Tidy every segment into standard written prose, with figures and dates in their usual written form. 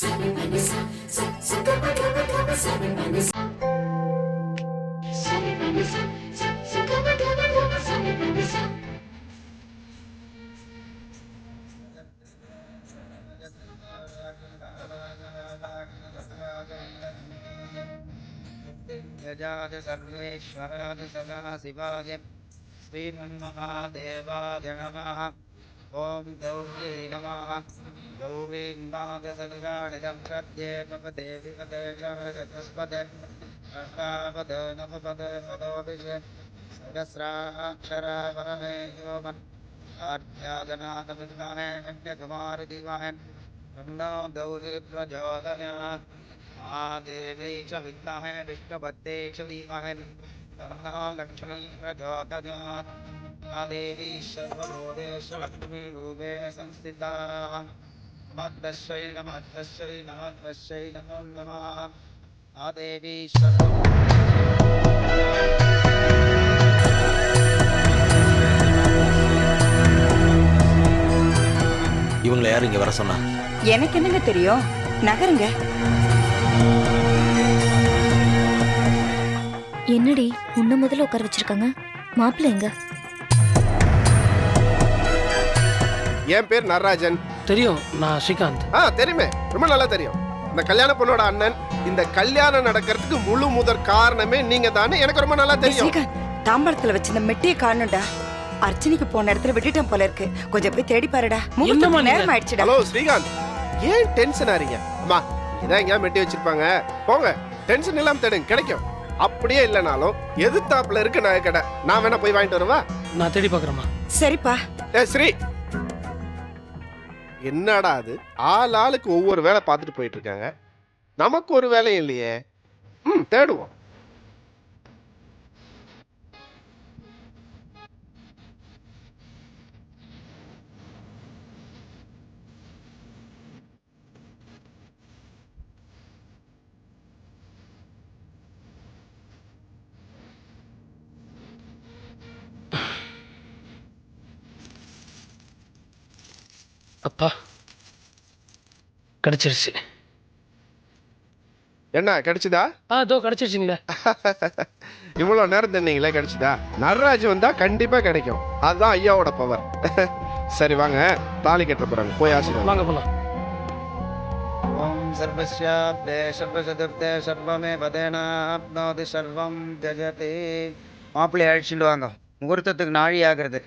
यजाति सर्वेश्वराति सदाशिवाय श्रीमन्महादेवाय नमः। ॐ गौरी नमः। गौरीन्नादसर्गाणिदं प्रद्ये पपदे विपदे चतुष्पदे अष्टापदे नवपदे पदोभिषे सहस्राक्षरा परमे व्योमन् आध्यागनाथविद्महे कन्याकुमारीधीमहि तन्नो गौरी प्रचोदयात्। महादेवी च विद्महे विष्णुपत्नी च धीमहि तन्नो लक्ष्मी प्रचोदयात्। महादेवी सर्वभूतेषु लक्ष्मीरूपेण संस्थिता। नमस्तस्यै नमस्तस्यै नमस्तस्यै नमो नमः। महादेवी இவங்களை யார் இங்க வர சொன்னா? எனக்கு என்னங்க தெரியும், நகருங்க. என்னடி உன்ன முதல்ல உட்கார வச்சிருக்காங்க? மாப்பிள்ளை எங்க? என் பேர் நடராஜன். தெரியும், நான் ஸ்ரீகாந்த். தெரியுமே, ரொம்ப நல்லா தெரியும். இந்த கல்யாண பொண்ணோட அண்ணன். இந்த கல்யாணம் நடக்கிறதுக்கு முழு முதற் காரணமே நீங்க தானே, எனக்கு ரொம்ப நல்லா தெரியும். ஸ்ரீகாந்த், தாம்பரத்துல வச்சு இந்த மெட்டியை காணும்டா. அர்ச்சனைக்கு போன இடத்துல விட்டுட்டேன் போல இருக்கு, கொஞ்சம் போய் தேடி பாருடா. நேரம் ஆயிடுச்சுடா. ஹலோ ஸ்ரீகாந்த், ஏன் டென்ஷன் ஆறீங்க? அம்மா இதான் எங்கேயா மெட்டி வச்சிருப்பாங்க, போங்க டென்ஷன் இல்லாம தேடுங்க, கிடைக்கும். அப்படியே இல்லைனாலும் எதிர்த்தாப்புல இருக்கு நான் கடை, நான் வேணா போய் வாங்கிட்டு வருவா. நான் தேடி பாக்குறேம்மா. சரிப்பா. ஸ்ரீ, என்னடா அது, ஆளுக்கு ஒவ்வொரு வேலை பார்த்துட்டு போயிட்டு இருக்காங்க, நமக்கு ஒரு வேலையும் இல்லையே. தேடுவோம். அப்பா, கிடைச்சிருச்சு. என்ன கிடைச்சதா? அதோ கிடைச்சிருச்சுங்களே. இவ்வளவு நேரம் தண்ணீங்களே, கிடைச்சதா? நடராஜ் வந்தா கண்டிப்பா கிடைக்கும், அதுதான் ஐயாவோட பவர். சரி வாங்க, தாலி கட்ட போறாங்க, போய் ஆசீர்வாதம். வாங்க போலாம். ஓம் சர்வஸ்யாப்தே சர்வசதுர்த்தே சர்வமே வதேனாப்னோதி சர்வம் ஜஜதே. மாப்பிள்ளை அழைச்சிட்டு வாங்க, முகூர்த்தத்துக்கு நாழி ஆகிறது.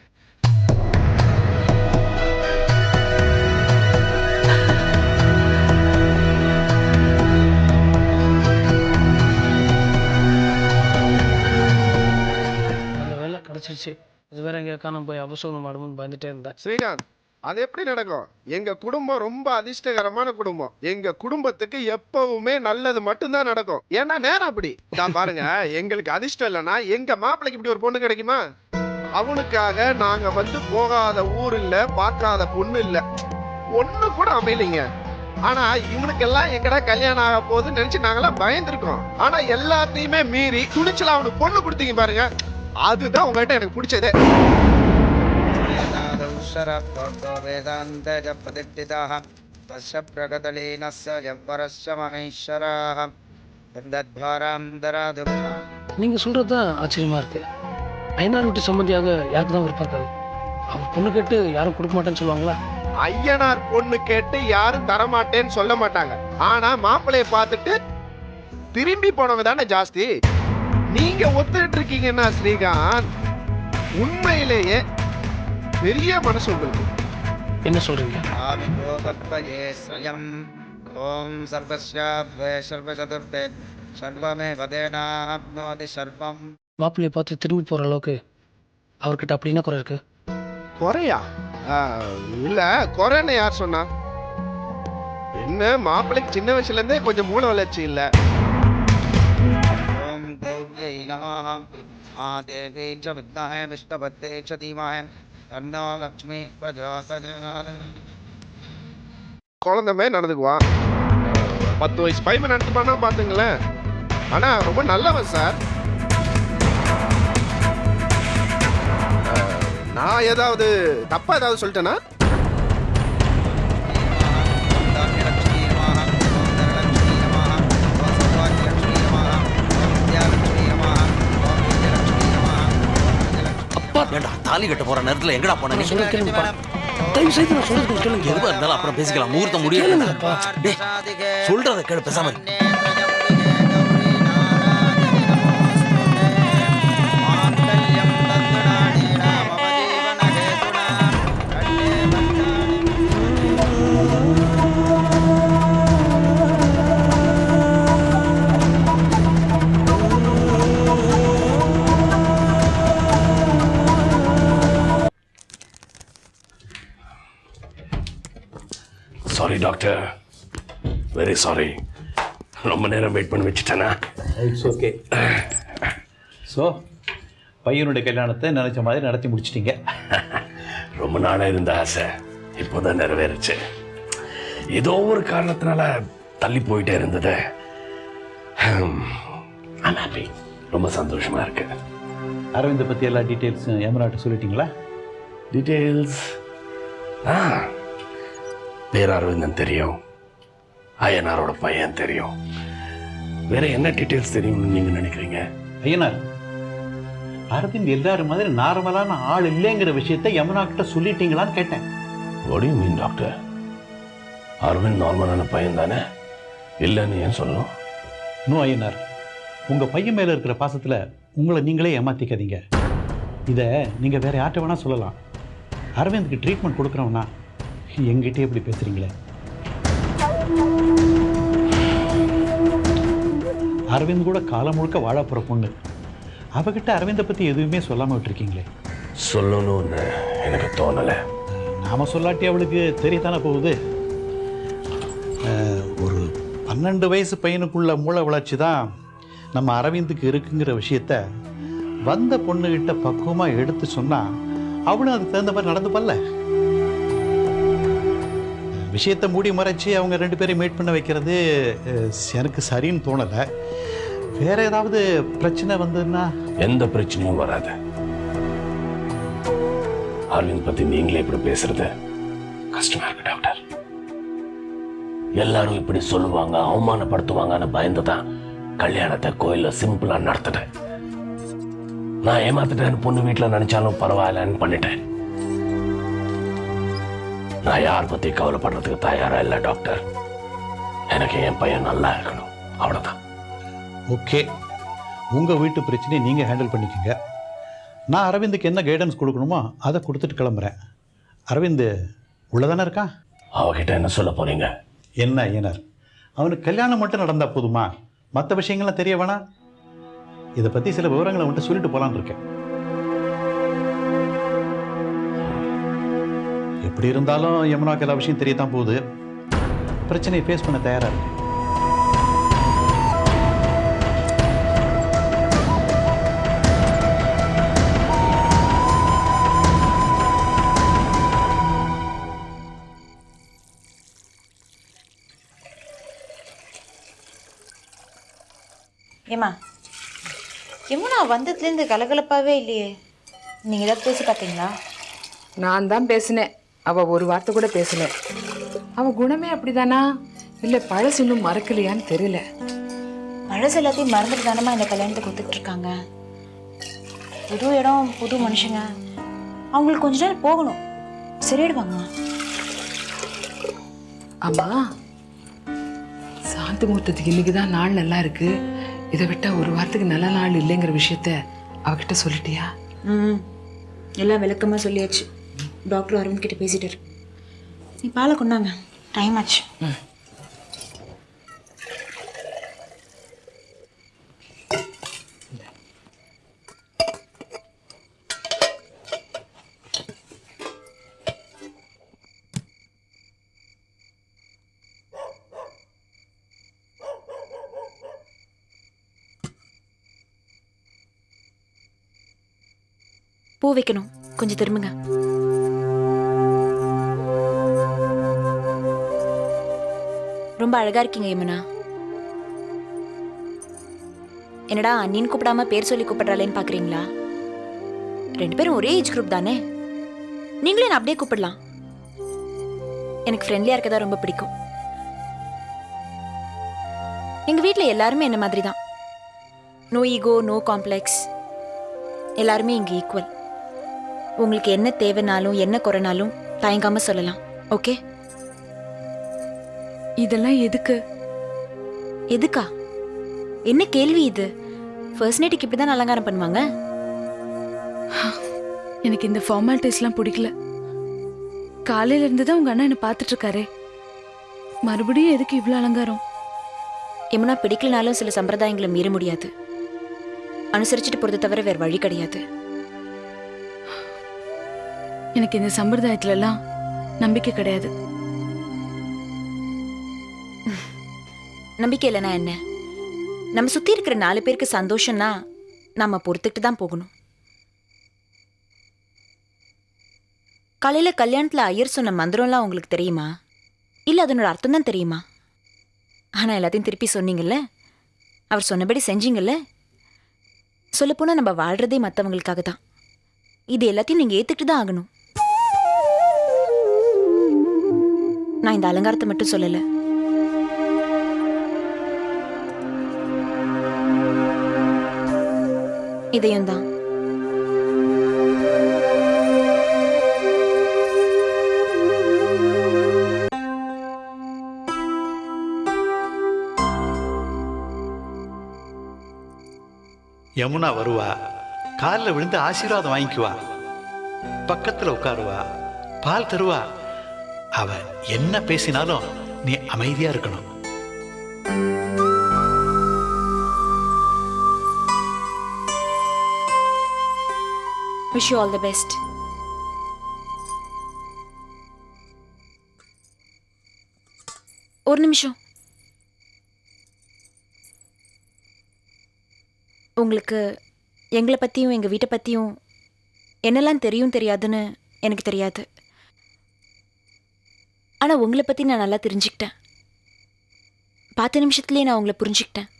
கிடைச்சிருச்சு. இது வேற எங்க காணாம போய் அபசோகம் ஆடும்னு பயந்துட்டே இருந்தேன். ஸ்ரீகாந்த், அது எப்படி நடக்கும்? எங்க குடும்பம் ரொம்ப அதிர்ஷ்டகரமான குடும்பம். எங்க குடும்பத்துக்கு எப்பவுமே நல்லது மட்டும்தான் நடக்கும். ஏன்னா நேரம் அப்படி தான் பாருங்க. எங்களுக்கு அதிர்ஷ்டம் இல்லைன்னா எங்க மாப்பிள்ளைக்கு இப்படி ஒரு பொண்ணு கிடைக்குமா? அவனுக்காக நாங்க வந்து போகாத ஊர் இல்ல, பார்க்காத பொண்ணு இல்ல, ஒண்ணு கூட அமையலைங்க. ஆனா இவனுக்கெல்லாம் எங்கடா கல்யாணம் ஆக போகுதுன்னு நினைச்சு நாங்கெல்லாம் பயந்துருக்கோம். ஆனா எல்லாத்தையுமே மீறி துணிச்சலா அவனுக்கு பொண்ணு கொடுத்தீங்க பாருங்க, அதுதான் உங்ககிட்ட எனக்கு பிடிச்சதே. நீங்க சொல்றதுதான் ஆச்சரியமா இருக்கு. ஐயனார் வீட்டு சம்பந்தியாக யாருக்கு தான் விருப்பாக்காது. அவர் பொண்ணு கேட்டு யாரும் கொடுக்க மாட்டேன்னு சொல்லுவாங்களா? ஐயனார் பொண்ணு கேட்டு யாரும் தரமாட்டேன்னு சொல்ல மாட்டாங்க. ஆனா மாப்பிள்ளைய பார்த்துட்டு திரும்பி போனவங்க தானே ஜாஸ்தி. நீங்க ஒத்துட்டு இருக்கீங்கன்னா ஸ்ரீகாந்த், உண்மையிலேயே பெரிய மனசு உங்களுக்கு. என்ன சொல்றீங்க? ஓம் சர்வஸ்யாப்தே சர்வசதுர்த்தே சர்வமே வதேனாப்னோதி சர்வம். மாப்பிள்ளைய பார்த்து திரும்பி போற அளவுக்கு அவர்கிட்ட அப்படி என்ன குறை இருக்கு? குறையா? இல்ல, குறைன்னு யார் சொன்னா? என்ன மாப்பிள்ளைக்கு சின்ன வயசுல இருந்தே கொஞ்சம் மூல வளர்ச்சி இல்ல. ஓம் கௌரி நமः. ஆதேவி ச வித்மஹே விஷ்ணுபத்னே ச தீமஹி தன்னோ லக்ஷ்மீ பிரச்சோதயாத். குழந்தை மாதிரி நடந்துக்குவான். 10 வயசு பையன் நடந்து பண்ணா பாத்துங்களேன். ஆனா ரொம்ப நல்லவன் சார். நான் ஏதாவது தப்பா ஏதாவது சொல்லிட்டேனா? தாலி கட்ட போற நேரத்துல எங்கடா போன நீ? சொல்றது கேளுங்கப்பா. தயவு செய்து நான் சொல்றது கொஞ்சம் கேளுங்க. எதுவா இருந்தாலும் அப்புறம் பேசிக்கலாம். முகூர்த்தம் முடியும். கேளுங்கப்பா. சொல்றத கேளு பேசாம இரு. Sorry doctor, very sorry. ரொம்ப நேரம் வெயிட் பண்ணி வச்சுட்டேனா? It's okay. ஸோ பையனுடைய கல்யாணத்தை நினச்ச மாதிரி நடத்தி முடிச்சிட்டிங்க. ரொம்ப நாளாக இருந்த ஆசை இப்போதான் நிறைவேறுச்சு. ஏதோ ஒரு காரணத்தினால தள்ளி போயிட்டே இருந்தது. I'm happy. ரொம்ப சந்தோஷமா இருக்கு. அரவிந்தை பற்றி எல்லா டீட்டெயில்ஸும் யமுனாட்ட சொல்லிட்டீங்களா? டீட்டெயில்ஸ் பேர் அரவிந்தன் தெரியும், ஐயனாரோட பையன் தெரியும். வேற என்ன டீட்டெயில்ஸ் தெரியும்னு நீங்க நினைக்கிறீங்க? ஐயனார், அரவிந்த் எல்லாரும் மாதிரி நார்மலான ஆள் இல்லைங்கிற விஷயத்தை யமுனா கிட்ட சொல்லிட்டீங்களான்னு கேட்டேன். What do you mean, doctor? Aravind நார்மலான பையன் தானே, இல்லைன்னு ஏன் சொல்லணும்? நோ ஐயனார், உங்கள் பையன் மேலே இருக்கிற பாசத்தில் உங்களை நீங்களே ஏமாற்றிக்காதீங்க. இதை நீங்கள் வேற யார்கிட்ட வேணால் சொல்லலாம். அரவிந்துக்கு ட்ரீட்மெண்ட் கொடுக்குறோம்னா எங்கிட்டே இப்படி பேசுகிறீங்களே? அரவிந்த் கூட காலம் முழுக்க வாழ போகிற பொண்ணு, அவகிட்ட அரவிந்தை பற்றி எதுவுமே சொல்லாமல் விட்டுருக்கீங்களே. சொல்லணும்னு எனக்கு தோணலை. நாம் சொல்லாட்டி அவளுக்கு தெரியத்தானே போகுது. ஒரு 12 வயசு பையனுக்குள்ள மூளை வளர்ச்சி தான் நம்ம அரவிந்துக்கு இருக்குங்கிற விஷயத்த வந்த பொண்ணுகிட்ட பக்குவமாக எடுத்து சொன்னால் அவளும் அதுக்கு தகுந்த மாதிரி நடந்துப்பல்ல. விஷயத்தை மூடி மறைச்சி அவங்க 2 பேரையும் மீட் பண்ண வைக்கிறது எனக்கு சரின்னு தோணலை. வேற ஏதாவது பிரச்சனை வந்ததுன்னா? எந்த பிரச்சனையும் வராது. அரவிந்த் பத்தி நீங்களே இப்படி பேசுறது கஷ்டமா இருக்கு டாக்டர். எல்லாரும் இப்படி சொல்லுவாங்க, அவமானப்படுத்துவாங்கன்னு பயந்துதான் கல்யாணத்தை கோயில்ல சிம்பிளா நடத்திட்டேன். நான் ஏமாத்திட்டேன்னு பொண்ணு வீட்டுல நினைச்சாலும் பரவாயில்லன்னு பண்ணிட்டேன். நான் யார் பத்தி கவலைப்படுறதுக்கு தயாரா இல்லை டாக்டர். எனக்கு என் பையன் நல்லா இருக்கணும், அவ்வளவுதான். ஓகே, உங்கள் வீட்டு பிரச்சனையை நீங்கள் ஹேண்டில் பண்ணிக்கோங்க. நான் அரவிந்துக்கு என்ன கைடன்ஸ் கொடுக்கணுமோ அதை கொடுத்துட்டு கிளம்புறேன். அரவிந்த் உள்ளதானே இருக்கான்? அவகிட்ட என்ன சொல்ல போறீங்க? என்ன ஐயனார், அவனுக்கு கல்யாணம் மட்டும் நடந்தால் போதுமா? மற்ற விஷயங்கள்லாம் தெரிய வேணாம்? இதை பற்றி சில விவரங்களை மட்டும் சொல்லிட்டு போகலான்னு இருக்கேன். எப்படி இருந்தாலும் யமுனாக்கு எல்லா விஷயம் தெரியத்தான் போகுது. பிரச்சனையை ஃபேஸ் பண்ண தயாராக இருக்கு. ஏம்மா, யமுனா வந்ததுலேருந்து கலகலப்பாகவே இல்லையே. நீங்கள் ஏதாவது பேசி பார்த்தீங்களா? நான் தான் பேசினேன், அவள் ஒரு வார்த்தை கூட பேசல. அவள் குணமே அப்படிதானா இல்லை பழசு இன்னும் மறக்கலையான்னு தெரியல. பழசு எல்லாத்தையும் மறந்துட்டு தானம்மா இந்த கல்யாணத்தை கொடுத்துக்கிட்டு இருக்காங்க. புது இடம், புது மனுஷங்க, அவங்களுக்கு கொஞ்ச நேரம் போகணும், சரியாயிடுவாங்கம்மா. ஆமா, சாந்தி முகூர்த்தத்துக்கு இன்னைக்கு தான் நாள் நல்லா இருக்கு. இதை விட்டா ஒரு வாரத்துக்கு நல்ல நாள் இல்லைங்கிற விஷயத்த அவகிட்ட சொல்லிட்டியா? எல்லாம் விளக்கமாக சொல்லியாச்சு. டாக்டர் அரவிந்த் கிட்ட பேசிட்டாரு. நீ பாலை கொண்டாங்க, டைம் ஆச்சு. பூ வைக்கணும், கொஞ்சம் திரும்புங்க. ரொம்ப அழகா இருக்கீங்க யமுனா. என்னடா அண்ணின்னு கூப்பிடாம பேர் சொல்லி கூப்பிடுறாளேன்னு பாக்குறீங்களா? 2 பேரும் ஒரே ஏஜ் குரூப் தானே, நீங்களே நான் அப்படியே கூப்பிடலாம். எனக்கு ஃப்ரெண்ட்லியா இருக்கதா ரொம்ப பிடிக்கும். எங்க வீட்டுல எல்லாருமே என்ன மாதிரி தான். நோ ஈகோ, நோ காம்ப்ளெக்ஸ், எல்லாருமே இங்க ஈக்குவல். உங்களுக்கு என்ன தேவைனாலும் என்ன குறைனாலும் தயங்காம சொல்லலாம். ஓகே? இதெல்லாம் எதுக்கு? எதுக்கா? என்ன கேள்வி இது? ஃபர்ஸ்ட் நைட்டுக்கு இப்படிதான் அலங்காரம் பண்ணுவாங்க? எனக்கு இந்த ஃபார்மாலிட்டிஸ்லாம் பிடிக்கல. காலையில இருந்து தான் உங்க அண்ணா என்ன பார்த்துட்டு இருக்காரே, மறுபடியும் எதுக்கு இவ்வளவு அலங்காரம்? யமுனா, பிடிக்கலனாலும் சில சம்பிரதாயங்களை மீற முடியாது. அனுசரிச்சுட்டு போறதை தவிர வேற வழி கிடையாது. எனக்கு இந்த சம்பிரதாயத்துல எல்லாம் நம்பிக்கை கிடையாது. நம்பிக்கை இல்லைனா என்ன? நம்ம சுத்தி இருக்கிற 4 பேருக்கு சந்தோஷம்னா நம்ம பொறுத்துக்கிட்டு தான் போகணும். காலையில கல்யாணத்துல ஐயர் சொன்ன மந்திரம்லாம் உங்களுக்கு தெரியுமா? இல்ல அதனோட அர்த்தம் தான் தெரியுமா? ஆனா எல்லாத்தையும் திருப்பி சொன்னீங்கல்ல, அவர் சொன்னபடி செஞ்சீங்கல்ல. சொல்லப்போனா நம்ம வாழ்றதே மற்றவங்களுக்காக தான். இது எல்லாத்தையும் நீங்க ஏத்துக்கிட்டு தான் ஆகணும். நான் இந்த அலங்காரத்தை மட்டும் சொல்லல. இதையும் தான். யமுனா வருவா, காலில் விழுந்து ஆசீர்வாதம் வாங்கிக்குவா, பக்கத்தில் உட்காருவா, பால் தருவா. அவ என்ன பேசினாலும் நீ அமைதியா இருக்கணும். Wish you all the best. ஒரு நிமிஷம். உங்களுக்கு எங்களை பற்றியும் எங்கள் வீட்டை பற்றியும் என்னெல்லாம் தெரியும் தெரியாதுன்னு எனக்கு தெரியாது. ஆனால் உங்களை பற்றி நான் நல்லா தெரிஞ்சுக்கிட்டேன். 10 நிமிஷத்துலேயே நான் உங்களை புரிஞ்சுக்கிட்டேன்.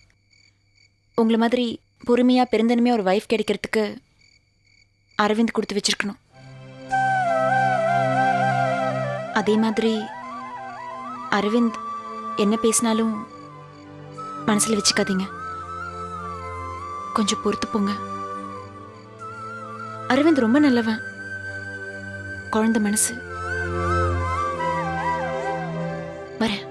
உங்களை மாதிரி பொறுமையாக பெருந்தன்மையாக ஒரு வைஃப் கிடைக்கிறதுக்கு அரவிந்த் கொடுத்து வச்சிருக்கணும். அதே மாதிரி அரவிந்த் என்ன பேசினாலும் மனசில் வச்சுக்காதீங்க. கொஞ்சம் பொறுத்து போங்க. அரவிந்த் ரொம்ப நல்லவன், குழந்தை மனசு. வரேன்.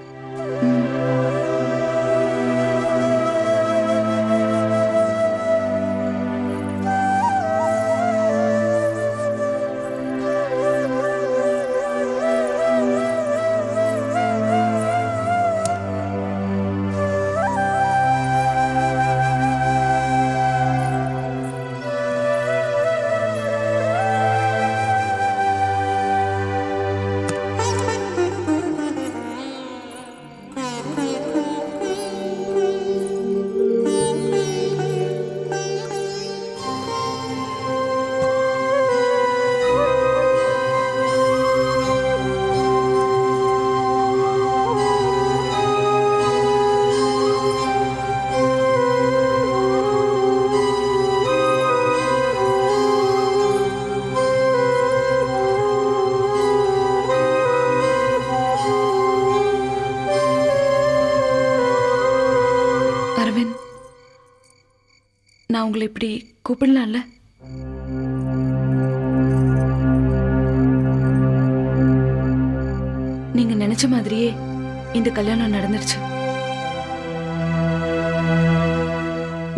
நான் உங்களை இப்படி கூப்பிடலாம்ல? நீங்க நினைச்ச மாதிரியே இந்த கல்யாணம் நடந்துருச்சு.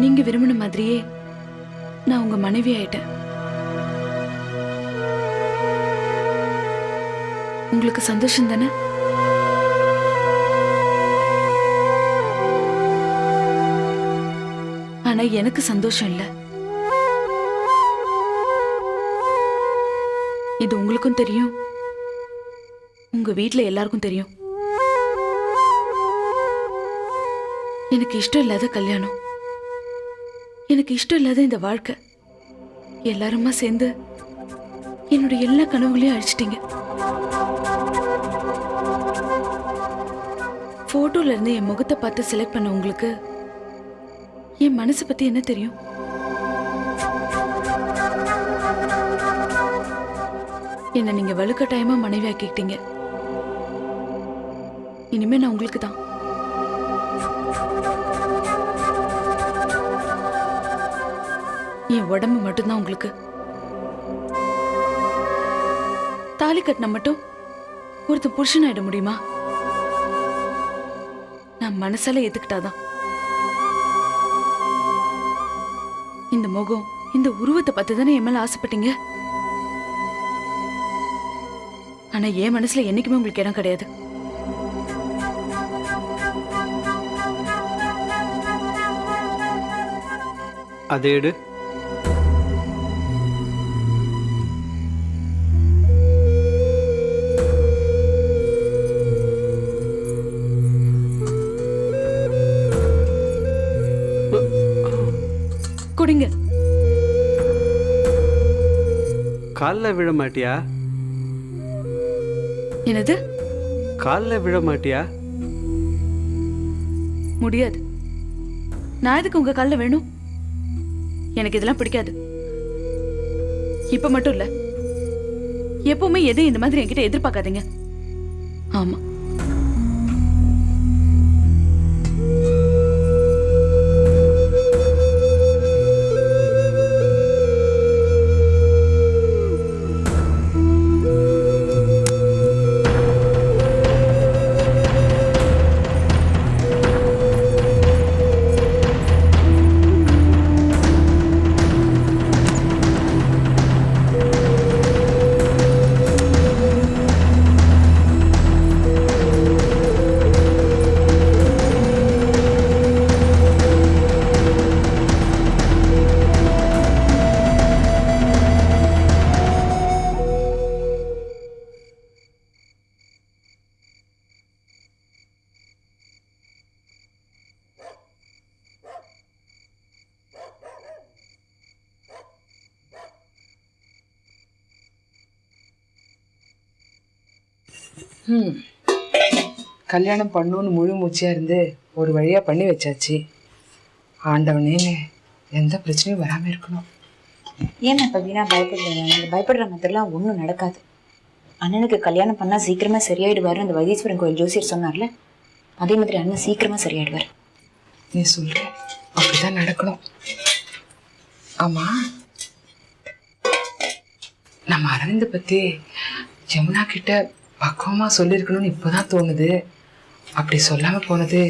நீங்க விரும்பின மாதிரியே நான் உங்க மனைவி ஆயிட்டேன். உங்களுக்கு சந்தோஷம் தானே? ஆனா எனக்கு சந்தோஷம் இல்ல. இது உங்களுக்கும் தெரியும், உங்க வீட்ல எல்லாருக்கும் தெரியும். எனக்கு இஷ்டம் இல்லாத கல்யாணம், எனக்கு இஷ்டம் இல்லாத இந்த வாழ்க்கை, எல்லாருமா சேர்ந்து என்னோட எல்லா கனவுகளையும் அழிச்சிட்டீங்க. போட்டோல இருந்து என் முகத்தை பார்த்து செலக்ட் பண்ண உங்களுக்கு என் மனசை பத்தி என்ன தெரியும்? என்ன நீங்க வலுக்கட்டாயமா மனைவி ஆக்கிட்டீங்க. இனிமே நான் உங்களுக்கு தான். என் உடம்பு மட்டும்தான் உங்களுக்கு. தாலி கட்டின மட்டும் ஒருத்தன் புருஷன் ஆயிட முடியுமா? நான் மனசால ஏத்துக்கிட்டாதான். இந்த முகம், இந்த உருவத்தை பார்த்து தானே என் மேல ஆசைப்பட்டீங்க. ஆனா என் மனசுல என்னைக்குமே உங்களுக்கு இடம் கிடையாது. அதை எடு. குடிங்க. காலில் விழ மாட்டியா? என்னது? காலில் விழ மாட்டியா? முடியாது. நான் எதுக்கு உங்க கால்ல வேணும்? எனக்கு இதெல்லாம் பிடிக்காது. இப்ப மட்டும் இல்ல, எப்பவுமே எதையும் இந்த மாதிரி என்கிட்ட எதிர்பார்க்காதீங்க. ஆமா. கல்யாணம் பண்ணணும்னு முழு மூச்சியா இருந்து ஒரு வழியா பண்ணி வச்சாச்சு. ஆண்டவனே எந்த பிரச்சனையும் வராம இருக்கணும். ஏன் இப்ப வீணா பயப்படுறேன்? நீங்க பயப்படுற மாதிரிலாம் ஒன்றும் நடக்காது. அண்ணனுக்கு கல்யாணம் பண்ணா சீக்கிரமா சரியாயிடுவாரு. அந்த வைத்தீஸ்வரன் கோயில் ஜோசியர் சொன்னார்ல, அதே மாதிரி அண்ணன் சீக்கிரமா சரியாயிடுவாரு. நீ சொல்ற அப்படிதான் நடக்கணும். ஆமா, நம்ம அரவிந்த் பத்தி யமுனா கிட்ட பக்குவமா சொல்லியிருக்கணும்னு இப்போதான் தோணுது. அப்படி சொல்லாம போனது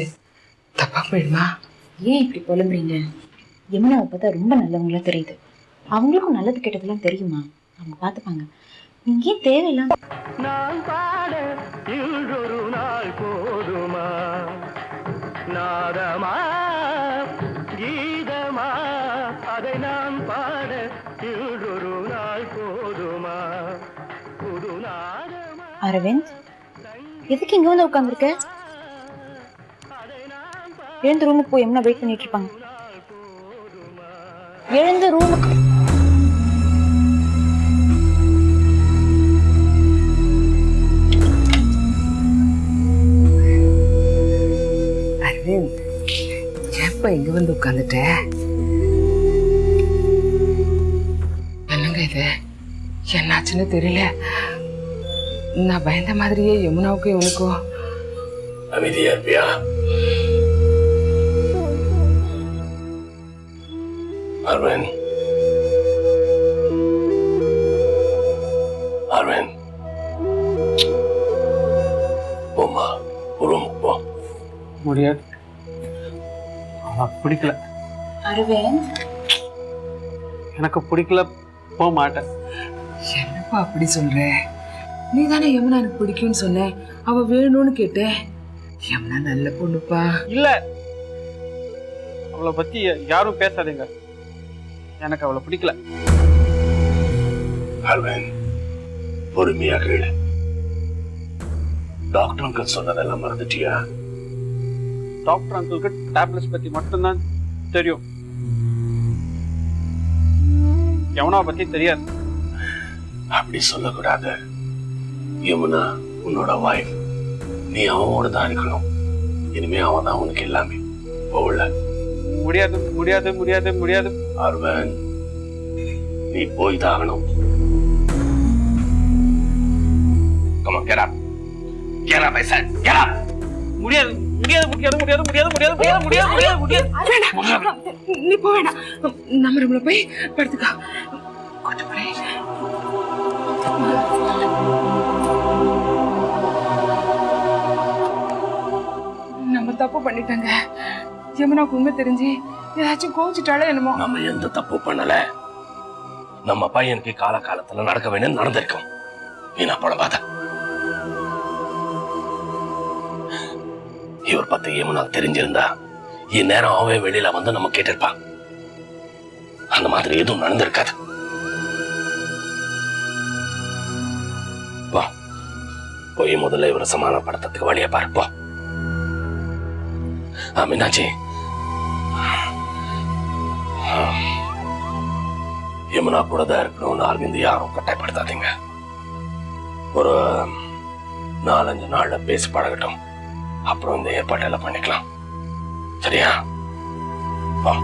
தப்பா போயிடுமா? ஏன் இப்படி புலம்புறீங்க? யமுனாவை பார்த்தா ரொம்ப நல்லவங்களா தெரியுது. அவங்களுக்கும் நல்லது கெட்டதெல்லாம் தெரியுமா? அவங்க பார்த்துப்பாங்க. நீங்க ஏன் தேவையில்லாம நான் பாட இன்றொரு நாள் போதுமா? நாதமா கீதமா அதை நான் பாட இன்றொரு நாள் போதுமா? புது நாதமா. அரவிந்த், எதுக்கு இங்க வந்து உட்காந்துருக்க? எழுந்து ரூமுக்கு போய் யமுனா வெயிட் பண்ணிட்டு இருப்பாங்க. எழுந்து ரூமுக்கு. அரவிந்த், எப்ப இங்க வந்து உட்காந்துட்ட? என்னங்க இது? என்னாச்சுன்னு தெரியல. நான் பயந்த மாதிரியே யமுனாவுக்கும் இவனுக்கும். அமைதியா இருப்பியா? அரவிந்த், அரவிந்த், போமா, ரூமுக்கு போ. முடியாது, பிடிக்கல. அரவிந்த், எனக்கு பிடிக்கல, போக மாட்டேன். என்னப்பா அப்படி சொல்ற? நீ தானே யமுனா எனக்கு பிடிக்கும்னு சொன்ன. அவ வேணும்னு கேட்டேன். யமுனா நல்ல பொண்ணுப்பா. இல்ல, அவளை பத்தி யாரும் பேசாதீங்க. எனக்கு அவளை பிடிக்கல. அரவிந்த், பொறுமையா கேளு. டாக்டர் அங்கிள் சொன்னதெல்லாம் மறந்துட்டியா? டாக்டர் அங்கிளுக்கு டேப்லெட்ஸ் பத்தி மட்டும்தான் தெரியும். யமுனா பத்தி தெரியாது. அப்படி சொல்லக்கூடாது. யமுனா உன்னோட வைஃப். நீ அவனோட தான் இருக்கணும். இனிமே அவன் தான் உனக்கு எல்லாமே. போகல. முடியாது, முடியாது, முடியாது, முடியாது. அரவிந்த், நீ போய் தான் ஆகணும். Come on, get up. Get up, I said. Get up. முடியாது, முடியாது, முடியாது, முடியாது, முடியாது, முடியாது, முடியாது, முடியாது, முடியாது, முடியாது. நீ போ வேணாம். நம்ம ரூம்ல போய் படுத்துக்கோ. கூட்டு போறேன். நம்ம தப்பு பண்ணிட்டாங்க. யமுனாக்கு உண்மை தெரிஞ்சு ஏதாச்சும் கோச்சிட்டாலே என்னமோ. நம்ம எந்த தப்பு பண்ணல. நம்ம பையனுக்கு காலகாலத்துல நடக்க வேண்டியது நடந்திருக்கும். வீணா படம் இவர் பத்தி யமுனாக்கு தெரிஞ்சிருந்தா இந்நேரம் அவன் வெளியில வந்து நம்ம கேட்டிருப்பான். அந்த மாதிரி எதுவும் நடந்திருக்காது. வா போய் முதல்ல இவரை சமாதானப்படுத்துறதுக்கு வழியை பாருப்பா. மீனாட்சி, யமுனா கூட தான் இருக்கணும்னு அரவிந்த் யாரும் கட்டாயப்படுத்தாதீங்க. ஒரு 4-5 நாள்ல பேசி பழகட்டும். அப்புறம் இந்த ஏற்பாட்டெல்லாம் பண்ணிக்கலாம். சரியா? வா.